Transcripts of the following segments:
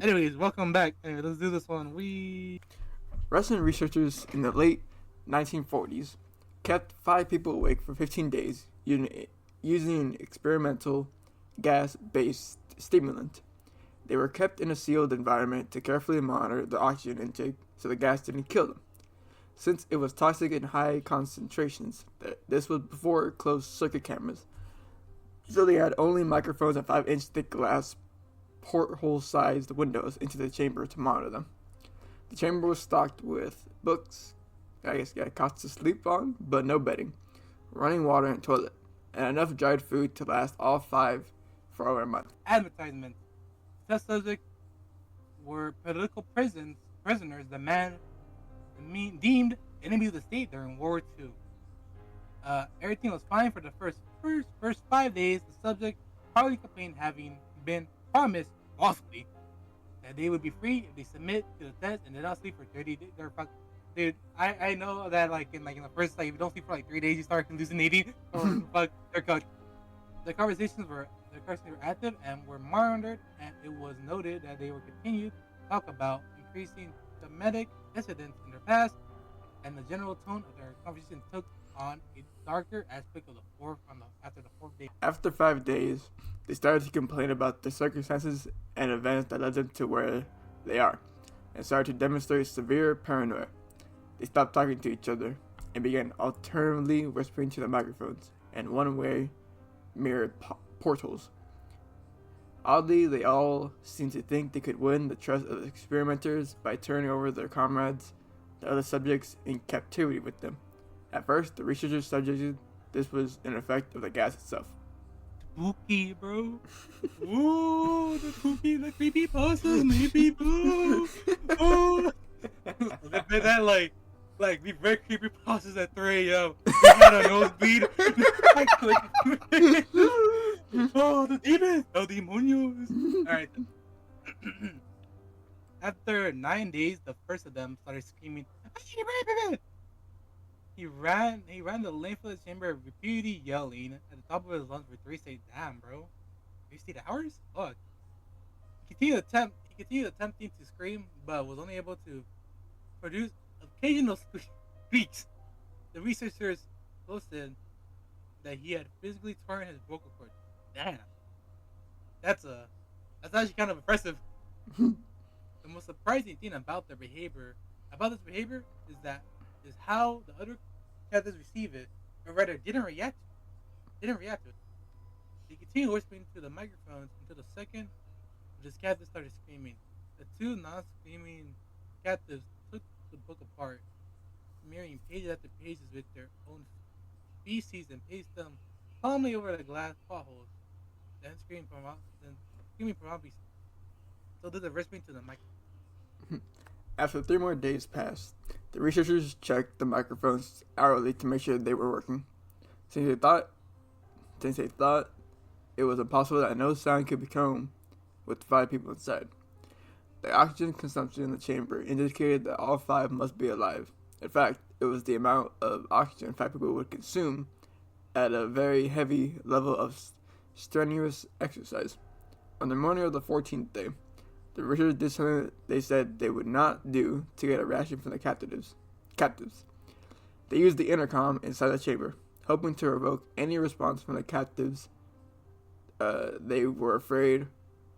Anyways, welcome back. Anyway, let's do this one. Russian researchers in the late 1940s kept 5 people awake for 15 days using an experimental gas-based stimulant. They were kept in a sealed environment to carefully monitor the oxygen intake so the gas didn't kill them. Since it was toxic in high concentrations, this was before closed circuit cameras, so they had only microphones and 5-inch thick glass porthole-sized windows into the chamber to monitor them. The chamber was stocked with books, cots to sleep on, but no bedding, running water and toilet, and enough dried food to last all 5 for over a month. Advertisement. Test subjects were political prisoners, deemed enemies of the state during World War II. Everything was fine for the first 5 days. The subject probably complained having been promised falsely that they would be free if they submit to the test and did not sleep for 30 days. Dude, I know that in the first if you don't sleep for 3 days you start hallucinating or they're cooked. The conversations were active and were monitored, and it was noted that they were continued to talk about increasing domestic incidents in their past, and the general tone of their conversation took on a darker aspect of after the fourth day. After 5 days, they started to complain about the circumstances and events that led them to where they are, and started to demonstrate severe paranoia. They stopped talking to each other and began alternately whispering to the microphones and one-way mirrored portals. Oddly, they all seemed to think they could win the trust of the experimenters by turning over their comrades, the other subjects, in captivity with them. At first, the researchers suggested this was an effect of the gas itself. Spooky, bro. Ooh, the creepy pastas, maybe, bro. Oh, that we read creepy pastas at 3 a.m. We had a nosebleed. Oh, the demons, el demonios. All right. After 9 days, the first of them started screaming. He ran the length of the chamber, repeatedly yelling at the top of his lungs for 3 straight. Damn, bro. 3 straight hours? Fuck. He continued attempting to scream, but was only able to produce occasional squeaks. The researchers posted that he had physically torn his vocal cords. Damn. That's actually kind of impressive. The most surprising thing about this behavior is how the other captives receive it, or rather didn't react to it. They continued whispering to the microphones until the second this captive started screaming. The 2 non-screaming captives took the book apart, smearing pages after pages with their own feces and pasted them calmly over the glass potholes. Then screaming promptly. So did the whispering to the microphone. After 3 more days passed, the researchers checked the microphones hourly to make sure they were working. Since they thought it was impossible that no sound could be come with 5 people inside. The oxygen consumption in the chamber indicated that all 5 must be alive. In fact, it was the amount of oxygen 5 people would consume at a very heavy level of strenuous exercise. On the morning of the 14th day, the researchers did something they said they would not do to get a reaction from the captives. They used the intercom inside the chamber, hoping to provoke any response from the captives. They were afraid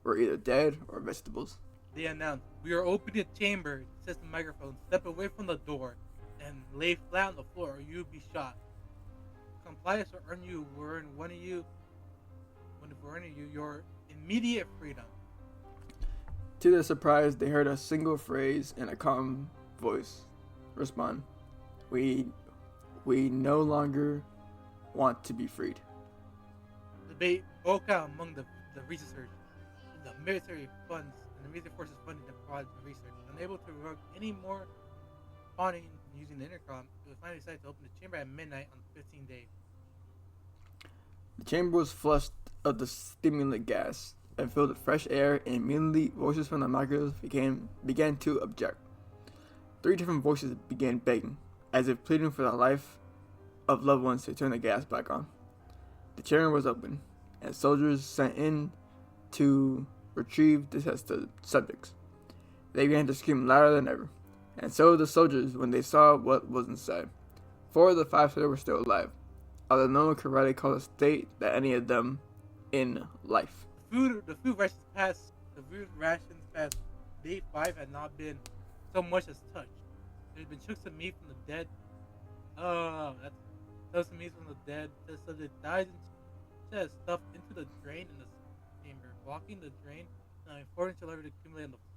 were either dead or vegetables. They announced, "We are opening the chamber," says the microphone. "Step away from the door and lay flat on the floor or you'll be shot. Compliance will earn you your immediate freedom." To their surprise, they heard a single phrase in a calm voice respond, We no longer want to be freed." Debate broke out among the researchers. The military forces funding the project research. Unable to work any more spawning using the intercom, it was finally decided to open the chamber at midnight on the 15th day. The chamber was flushed of the stimulant gas and filled with fresh air, and immediately voices from the microphones began to object. 3 different voices began begging, as if pleading for the life of loved ones to turn the gas back on. The chamber was open, and soldiers sent in to retrieved the test subjects. They began to scream louder than ever, and so did the soldiers when they saw what was inside. 4 of the 5 soldiers were still alive, although no one could rightly call the state that any of them in life. The food rations past day 5 had not been so much as touched. There had been chunks of meat from the dead. Chunks of meat from the dead. The subject died and chest stuffed into the drain in the chamber, blocking the drain, allowing 4 inch level to accumulate on the floor.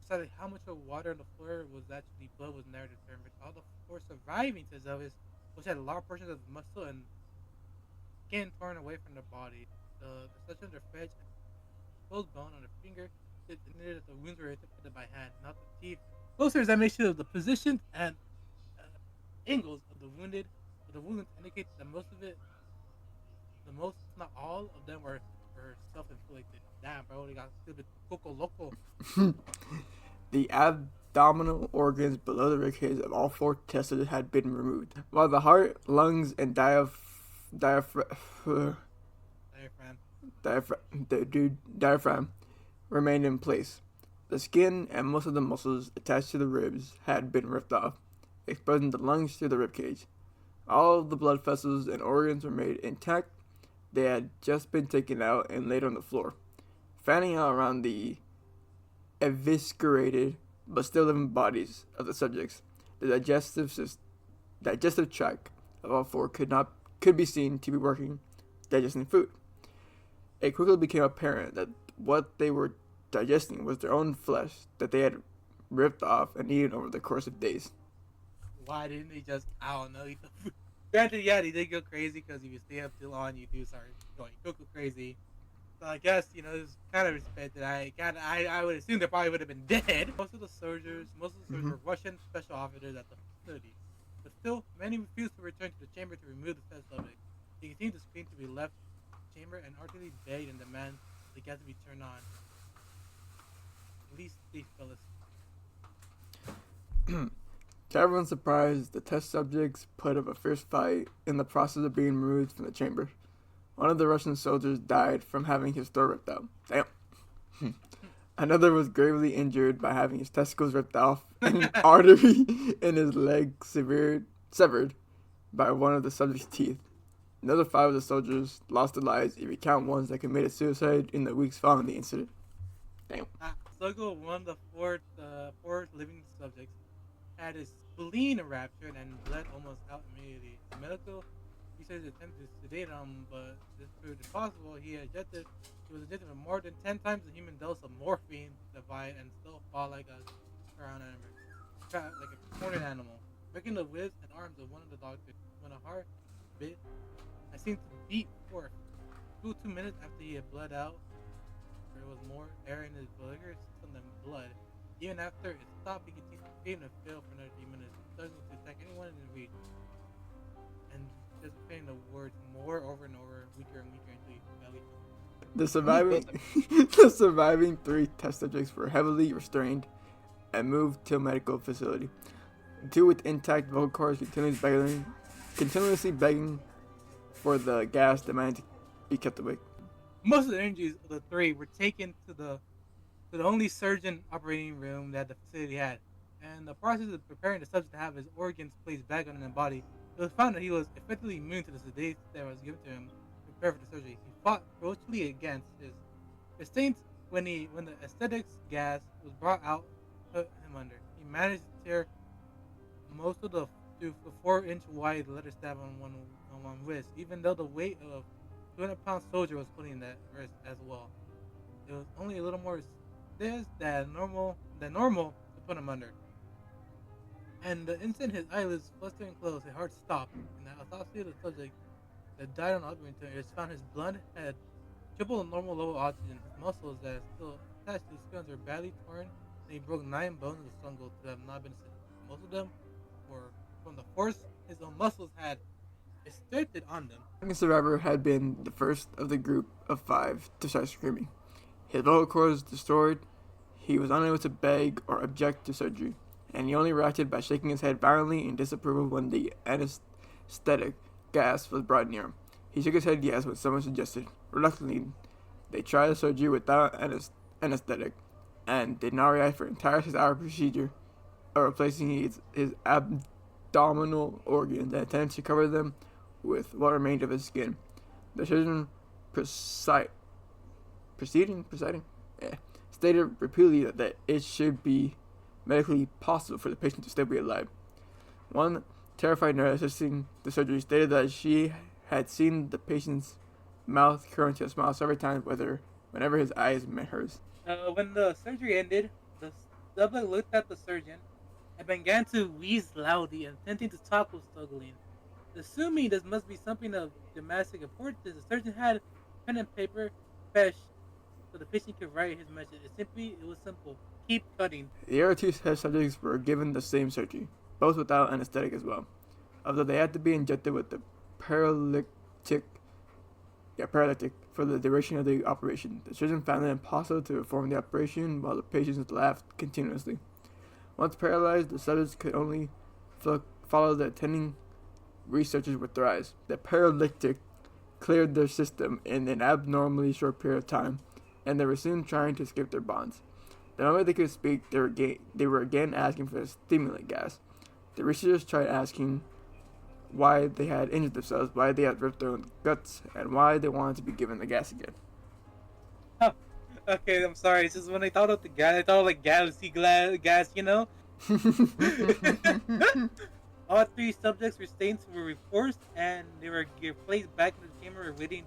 Deciding how much of water on the floor was actually blood was never determined. All the 4 surviving Tezovis, which had large portions of muscle and skin torn away from their body. The such of their flesh and closed bone on the finger indicated that the wounds were inflicted by hand, not the teeth. Closer examination of the positions and angles of the wounds indicate that most, if not all of them were self-inflicted. Damn, bro, they got a little bit coco loco. The abdominal organs below the ribcage of all 4 tested had been removed, while the heart, lungs, and diaphragm remained in place. The skin and most of the muscles attached to the ribs had been ripped off, exposing the lungs to the ribcage. All of the blood vessels and organs were made intact. They had just been taken out and laid on the floor. Fanning out around the eviscerated but still living bodies of the subjects, the digestive tract of all 4 could be seen to be working, digesting food. It quickly became apparent that what they were digesting was their own flesh that they had ripped off and eaten over the course of days. Why didn't they just, I don't know, eat the food? Granted, yeah, they did go crazy because if you stay up too long, you do start going cuckoo crazy. So I guess, it's kind of respected. I would assume they probably would have been dead. Most of the soldiers were Russian special officers at the facility. But still, many refused to return to the chamber to remove the test subject. They continued to scream to be left in the chamber and ardently begged and demanded the gas to be turned on. At least they fell asleep. To everyone's surprise, the test subjects put up a fierce fight in the process of being removed from the chamber. One of the Russian soldiers died from having his throat ripped out. Damn. Another was gravely injured by having his testicles ripped off and an artery in his leg severed by one of the subject's teeth. Another 5 of the soldiers lost their lives if you count ones that committed suicide in the weeks following the incident. Damn. Sluggo, one of the 4 living subjects, had his spleen ruptured and bled almost out immediately. The medical researchers attempted to sedate him, but this proved impossible. He was injected with more than 10 times the human dose of morphine divide and still fought like a cornered animal, breaking the ribs and arms of one of the doctors. When a heart bit, I seemed to beat for 2 minutes after he had bled out. There was more air in his bigger system than blood. Even after it stopped, he continued to scream and fail for another 3 minutes, struggling to attack anyone in his reach, and just repeating the words more over and over, weaker and weaker until he barely. The surviving 3 test subjects were heavily restrained and moved to a medical facility. 2 with intact vocal cords continuously begging for the gas, demanding to be kept awake. Most of the injuries of the 3 were taken to the only surgeon operating room that the facility had. And the process of preparing the subject to have his organs placed back on his body, it was found that he was effectively immune to the sedation that was given to him to prepare for the surgery. He fought ferociously against his restraints when the anesthetics gas was brought out, put him under. He managed to tear most of the 4-inch wide leather stab on one wrist, even though the weight of a 200-pound soldier was putting that wrist as well. It was only a little more stiff than normal to put him under. And the instant his eyelids flustering closed, his heart stopped, and the autopsy of the subject that died on operating theater found his blood had triple the normal level of oxygen. His muscles that still attached to his skin were badly torn, and he broke 9 bones of the fungal to have not been seen. Most of them were from the force his own muscles had exerted on them. The second survivor had been the first of the group of 5 to start screaming. His vocal cords destroyed, he was unable to beg or object to surgery, and he only reacted by shaking his head violently in disapproval when the anesthetic gas was brought near him. He shook his head yes when someone suggested, reluctantly, They tried the surgery without anesthetic and did not react for an entire 6-hour procedure of replacing his abdominal organs and intended to cover them with what remained of his skin. The surgeon proceeding, yeah, stated repeatedly that it should be medically possible for the patient to still be alive. One terrified nurse assisting the surgery stated that she had seen the patient's mouth curl into a smile several times whenever his eyes met hers. When the surgery ended, the subject looked at the surgeon and began to wheeze loudly, attempting to talk while struggling. Assuming this must be something of dramatic importance, the surgeon had pen and paper fetched so the patient could write his message. It was simple. Keep cutting. The other two test subjects were given the same surgery, both without anesthetic as well, although they had to be injected with the paralytic for the duration of the operation. The surgeon found it impossible to perform the operation while the patients laughed continuously. Once paralyzed, the subjects could only follow the attending researchers with their eyes. The paralytic cleared their system in an abnormally short period of time, and they were soon trying to escape their bonds. The moment they could speak, they were again asking for a stimulant gas. The researchers tried asking why they had injured themselves, why they had ripped their own guts, and why they wanted to be given the gas again. Oh, okay, I'm sorry. It's just when I thought of the gas, I thought of like galaxy gas, you know? All three subjects were reforced and they were placed back in the chamber awaiting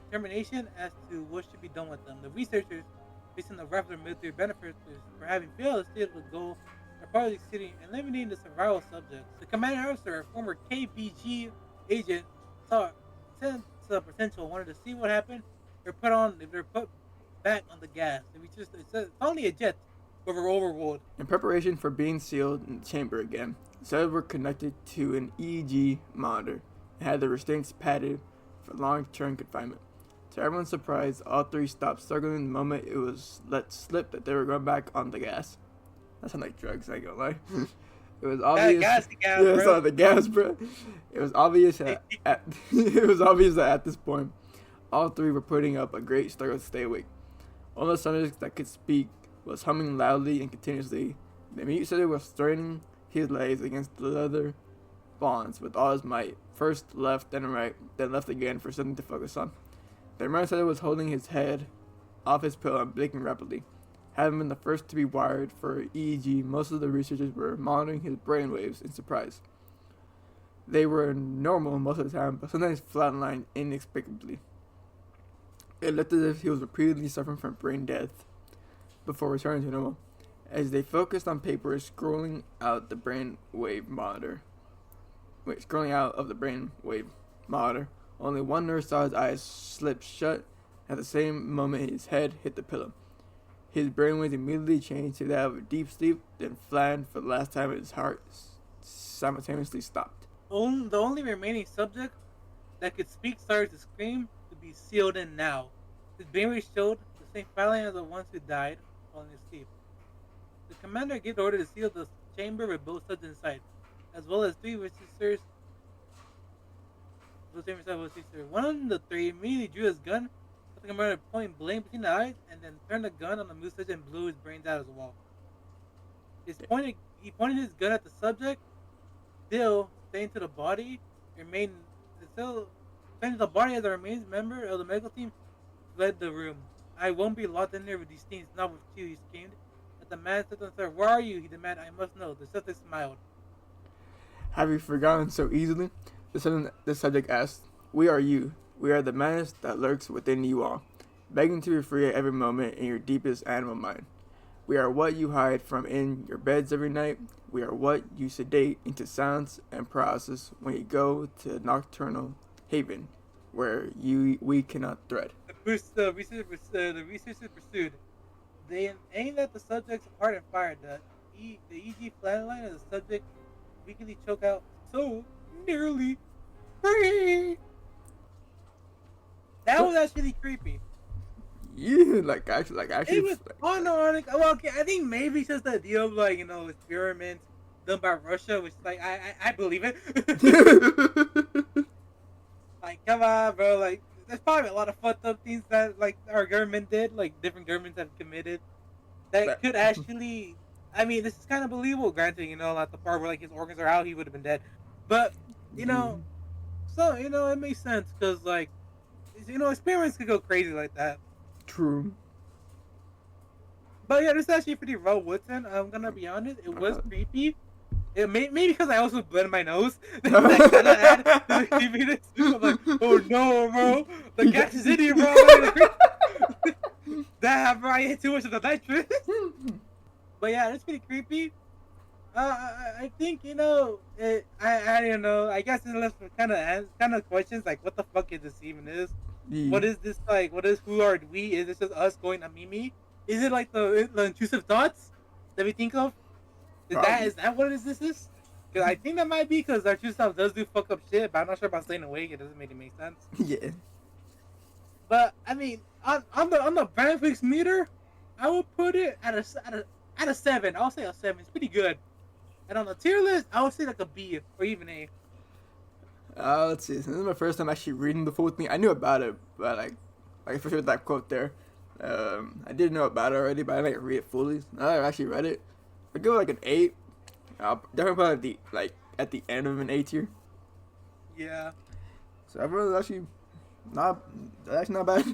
determination as to what should be done with them. The researchers, based on the rapid military benefits for having failed to steal the goal, are partly succeeding in eliminating the survival subjects. The commanding officer, a former KBG agent, saw sense the potential, wanted to see what happened. They're put back on the gas. It's only a jet overruled. In preparation for being sealed in the chamber again, the cells were connected to an EEG monitor and had the restraints padded for long-term confinement. To everyone's surprise, all three stopped struggling the moment it was let slip that they were going back on the gas. That sounds like drugs, I ain't gonna lie. It was obvious. Gas, bro. The gas, bro. It was obvious that at this point, all three were putting up a great struggle to stay awake. One of the subjects that could speak was humming loudly and continuously. The mute subject was straining his legs against the leather bonds with all his might, first left, then right, then left again for something to focus on. The remaining subject was holding his head off his pillow and blinking rapidly. Having been the first to be wired for EEG, most of the researchers were monitoring his brainwaves in surprise. They were normal most of the time, but sometimes flatlined inexplicably. It looked as if he was repeatedly suffering from brain death before returning to normal. As they focused on paper scrolling out of the brainwave monitor, only one nurse saw his eyes slip shut. At the same moment, his head hit the pillow. His brainwaves immediately changed to that of a deep sleep, then flattened for the last time, and his heart simultaneously stopped. The only remaining subject that could speak started to scream to be sealed in now. His brainwaves showed the same pattern as the ones who died falling asleep. The commander gave the order to seal the chamber with both subjects inside, as well as three resistors. One of the three immediately drew his gun, the commander point blank between the eyes, and then turned the gun on the moose and blew his brains out as well. He pointed his gun at the subject, still staying to the body, as the remains member of the medical team fled the room. I won't be locked in there with these things, not with you, he screamed. As the man said to him, "Sir, where are you?" he demanded. "I must know." The subject smiled. Have you forgotten so easily? The subject asked. We are you. We are the menace that lurks within you all, begging to be free at every moment in your deepest animal mind. We are what you hide from in your beds every night. We are what you sedate into sounds and paralysis when you go to a nocturnal haven where we cannot thread. The researchers pursued. They aimed at the subject's heart and fired. The EG flatline of the subject weakly choked out, "So nearly free." That was actually creepy. Yeah, actually. It was unironic. Well, okay, I think maybe it's just the idea of experiments done by Russia, which I believe it. Come on, bro. there's probably a lot of fucked up things that like our government did, like different governments have committed that could actually. I mean, this is kind of believable. Granted, at the part where like his organs are out, he would have been dead. But you know, so it makes sense because like experiments could go crazy like that. True. But yeah, this is actually pretty well written. I'm gonna be honest, it was creepy. It maybe because I also bled my nose. That kind of add to the creepiness. I'm like, oh no, bro, the gas is in here, bro. That bro, I ate too much of the nitrous. But yeah, it's pretty creepy. I think I don't know. I guess it left kind of questions like, what the fuck is this even is? Yeah. What is this like? Who are we? Is this just us going a mimi? Is it like the intrusive thoughts that we think of? Is that what this is? Because I think that might be because our true self does do fuck up shit, but I'm not sure about staying awake. It doesn't make it make sense. Yeah. But I mean, on the Banflix meter, I would put it at a 7. I'll say a 7. It's pretty good. And on the tier list, I would say like a B or even A. Let's see. This is my first time actually reading the full thing. I knew about it, but like especially with that quote there, I did know about it already, but I didn't read it fully. Now that I actually read it, I give it like an 8. I'll definitely put it at the end of an A tier. Yeah. So everyone's actually not bad.